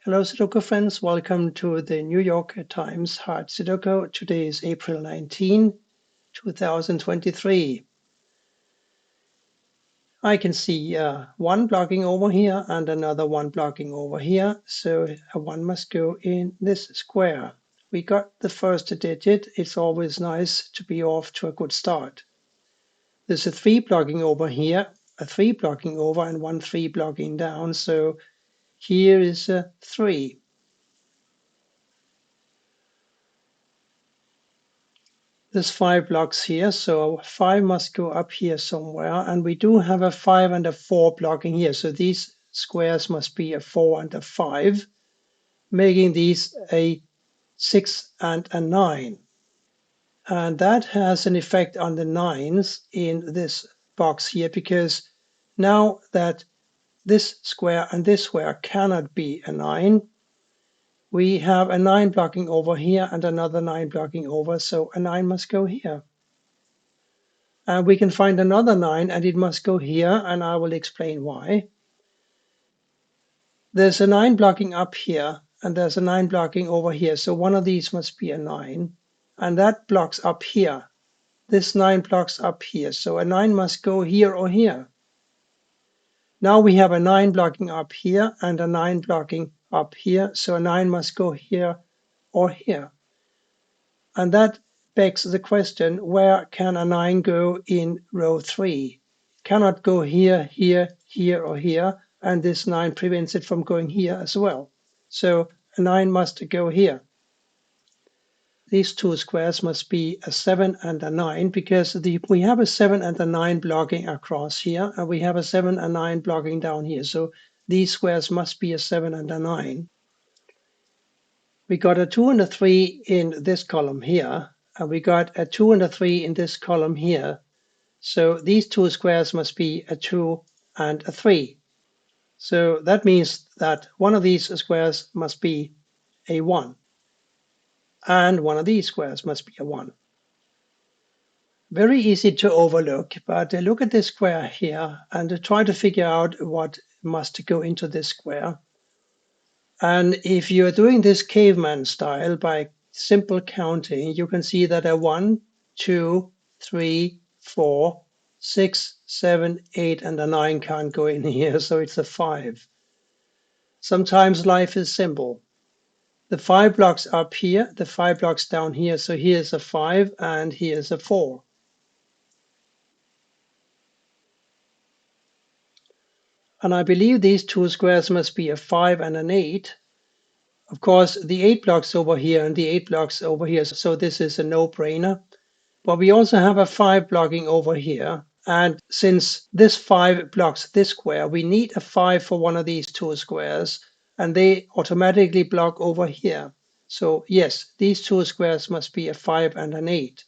Hello Sudoku friends, welcome to the New York Times Hard Sudoku. Today is April 19, 2023. I can see one blocking over here and another one blocking over here, so one must go in this square. We got the first digit. It's always nice to be off to a good start. There's a 3 blocking over here, a 3 blocking over, and 1 3 blocking down, so here is a 3. There's 5 blocks here, so 5 must go up here somewhere, and we do have a 5 and a 4 blocking here, so these squares must be a 4 and a 5, making these a 6 and a 9. And that has an effect on the 9s in this box here, because now that this square and this square cannot be a 9, we have a 9 blocking over here and another 9 blocking over, so a 9 must go here. We can find another 9 and it must go here, and I will explain why. There's a 9 blocking up here and there's a 9 blocking over here, so one of these must be a 9, and that blocks up here. This 9 blocks up here, so a 9 must go here or here. Now we have a 9 blocking up here and a 9 blocking up here, so a 9 must go here or here. And that begs the question, where can a 9 go in row 3? It cannot go here, here, here, or here, and this 9 prevents it from going here as well. So a 9 must go here. These two squares must be a 7 and a 9, because we have a 7 and a 9 blocking across here, and we have a 7 and 9 blocking down here. So these squares must be a 7 and a 9. We got a 2 and a 3 in this column here, and we got a 2 and a 3 in this column here. So these two squares must be a 2 and a 3. So that means that one of these squares must be a 1. And one of these squares must be a 1. Very easy to overlook, but look at this square here and try to figure out what must go into this square. And if you're doing this caveman style by simple counting, you can see that a 1, 2, 3, 4, 6, 7, 8, and a 9 can't go in here, so it's a 5. Sometimes life is simple. The 5 blocks up here, the 5 blocks down here, so here's a 5 and here's a 4. And I believe these two squares must be a 5 and an 8. Of course, the 8 blocks over here and the 8 blocks over here, so this is a no-brainer. But we also have a 5 blocking over here. And since this 5 blocks this square, we need a 5 for one of these two squares, and they automatically block over here. So yes, these two squares must be a 5 and an 8.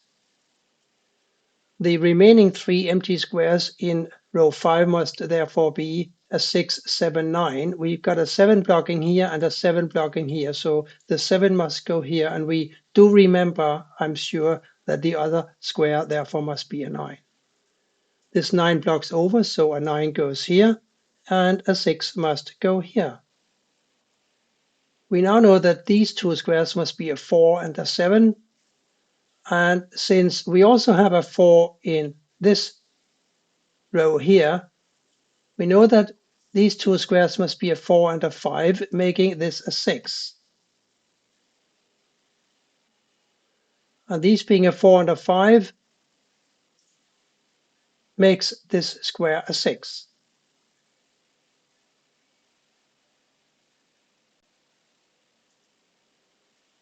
The remaining 3 empty squares in row 5 must therefore be a 6, 7, 9. We've got a 7 blocking here and a 7 blocking here, so the 7 must go here, and we do remember, I'm sure, that the other square therefore must be a 9. This 9 blocks over, so a 9 goes here, and a 6 must go here. We now know that these two squares must be a 4 and a 7, and since we also have a 4 in this row here, we know that these two squares must be a 4 and a 5, making this a 6. And these being a 4 and a 5 makes this square a 6.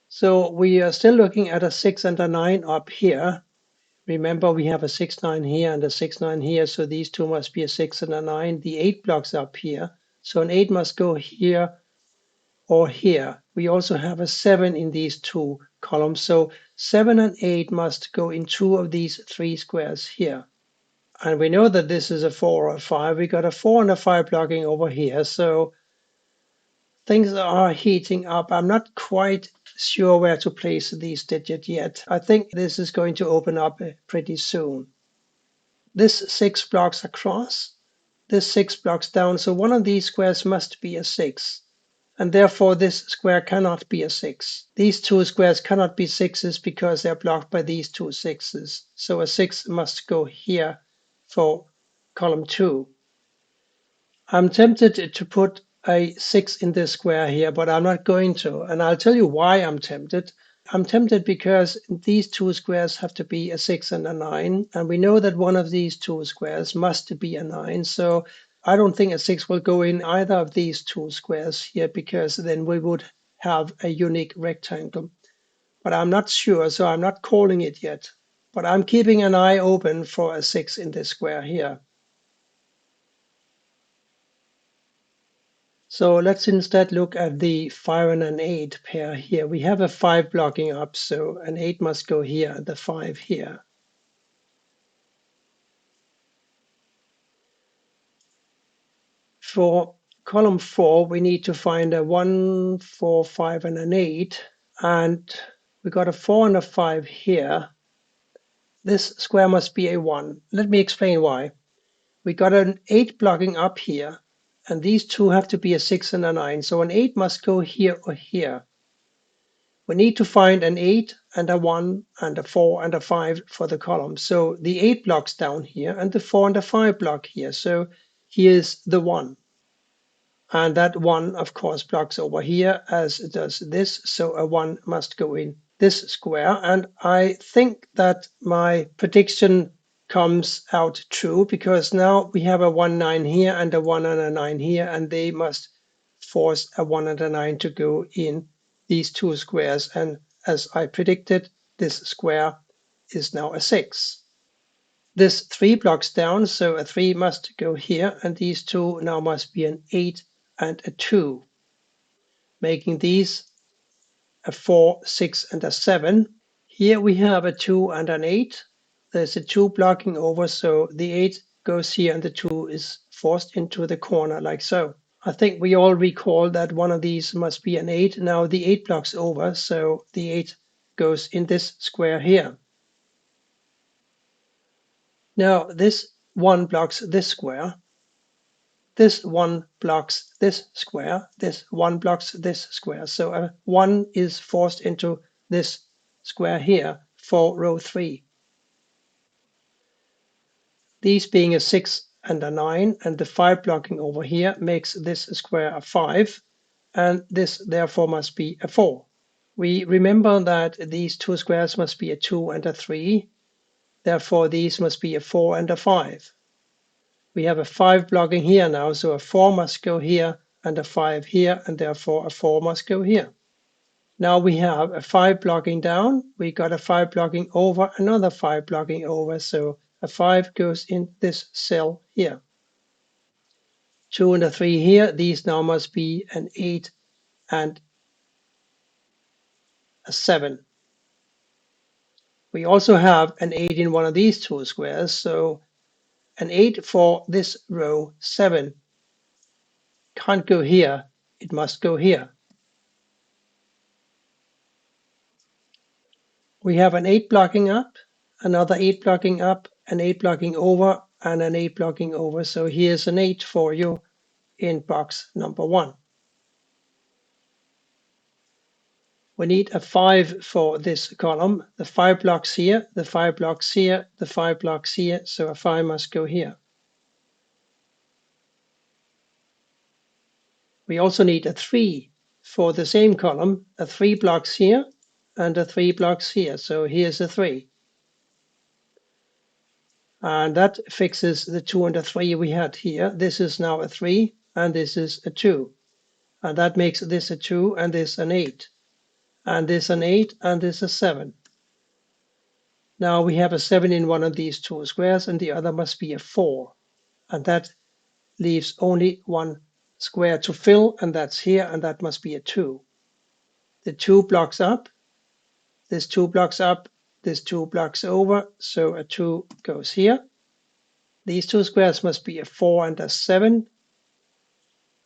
So we are still looking at a 6 and a 9 up here. Remember, we have a 6, 9 here and a 6, 9 here, so these two must be a 6 and a 9. The 8 blocks up here, so an 8 must go here or here. We also have a 7 in these two columns, so 7 and 8 must go in two of these 3 squares here. And we know that this is a 4 or a 5. We got a 4 and a 5 blocking over here, so things are heating up. I'm not quite sure where to place these digits yet. I think this is going to open up pretty soon. This 6 blocks across, this 6 blocks down, so one of these squares must be a 6. and therefore this square cannot be a 6. These two squares cannot be 6s because they're blocked by these two 6s. So a 6 must go here for column 2. I'm tempted to put a 6 in this square here, but I'm not going to. And I'll tell you why I'm tempted. I'm tempted because these two squares have to be a 6 and a 9. And we know that one of these two squares must be a 9. So I don't think a 6 will go in either of these two squares here, because then we would have a unique rectangle. But I'm not sure, so I'm not calling it yet. But I'm keeping an eye open for a 6 in this square here. So let's instead look at the 5 and an 8 pair here. We have a 5 blocking up, so an 8 must go here and the 5 here. For column 4, we need to find a 1, 4, 5, and an 8. And we got a 4 and a 5 here. This square must be a 1. Let me explain why. We got an 8 blocking up here, and these two have to be a 6 and a 9. So an 8 must go here or here. We need to find an 8 and a 1 and a 4 and a 5 for the column. So the 8 blocks down here and the 4 and the 5 block here. So here's the 1. And that 1, of course, blocks over here as it does this. So a 1 must go in this square. And I think that my prediction comes out true, because now we have a 1, 9 here and a 1 and a 9 here, and they must force a 1 and a 9 to go in these two squares. And as I predicted, this square is now a 6. This 3 blocks down, so a 3 must go here, and these two now must be an 8 and a 2, making these a 4, 6, and a 7. Here we have a 2 and an 8. There's a 2 blocking over, so the 8 goes here and the 2 is forced into the corner like so. I think we all recall that one of these must be an 8. Now the 8 blocks over, so the 8 goes in this square here. Now this 1 blocks this square. This 1 blocks this square. This 1 blocks this square. So a 1 is forced into this square here for row 3. These being a 6 and a 9, and the 5 blocking over here makes this square a 5, and this therefore must be a 4. We remember that these two squares must be a 2 and a 3, therefore these must be a 4 and a 5. We have a 5 blocking here now, so a 4 must go here and a 5 here, and therefore a 4 must go here. Now we have a 5 blocking down, we got a 5 blocking over, another 5 blocking over, so a 5 goes in this cell here. 2 and a 3 here, these now must be an 8 and a 7. We also have an 8 in one of these two squares, so an 8 for this row 7 can't go here, it must go here. We have an 8 blocking up, another 8 blocking up, an 8 blocking over, and an 8 blocking over. So here's an 8 for you in box number 1. We need a 5 for this column. The 5 blocks here, the 5 blocks here, the 5 blocks here, so a 5 must go here. We also need a 3 for the same column, a 3 blocks here and a 3 blocks here. So here's a 3. And that fixes the 2 and a 3 we had here. This is now a 3 and this is a 2. And that makes this a 2 and this an 8. And this an 8 and this a 7. Now we have a 7 in one of these two squares and the other must be a 4. And that leaves only one square to fill, and that's here, and that must be a 2. The 2 blocks up, this 2 blocks up, this 2 blocks over, so a 2 goes here. These two squares must be a 4 and a 7.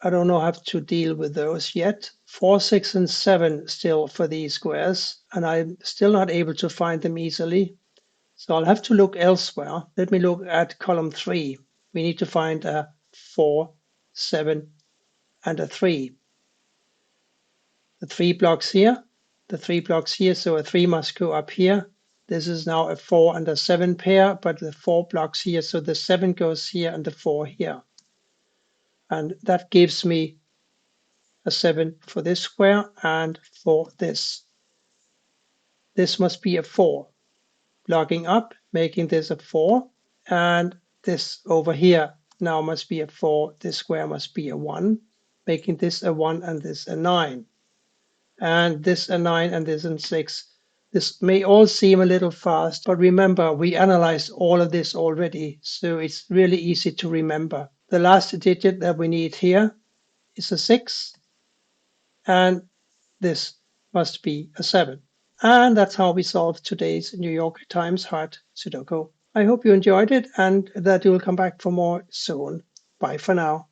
I don't know how to deal with those yet. 4, 6, and 7 still for these squares, and I'm still not able to find them easily. So I'll have to look elsewhere. Let me look at column 3. We need to find a 4, 7, and a 3. the 3 blocks here, the 3 blocks here, so a 3 must go up here. This is now a 4 and a 7 pair, but the 4 blocks here, so the 7 goes here and the 4 here. And that gives me a 7 for this square and for this. This must be a 4, blocking up, making this a 4, and this over here now must be a 4, this square must be a 1, making this a 1 and this a 9. And this a 9 and this a 6. This may all seem a little fast, but remember, we analyzed all of this already, so it's really easy to remember. The last digit that we need here is a 6, and this must be a 7. And that's how we solved today's New York Times Hard Sudoku. I hope you enjoyed it and that you'll come back for more soon. Bye for now.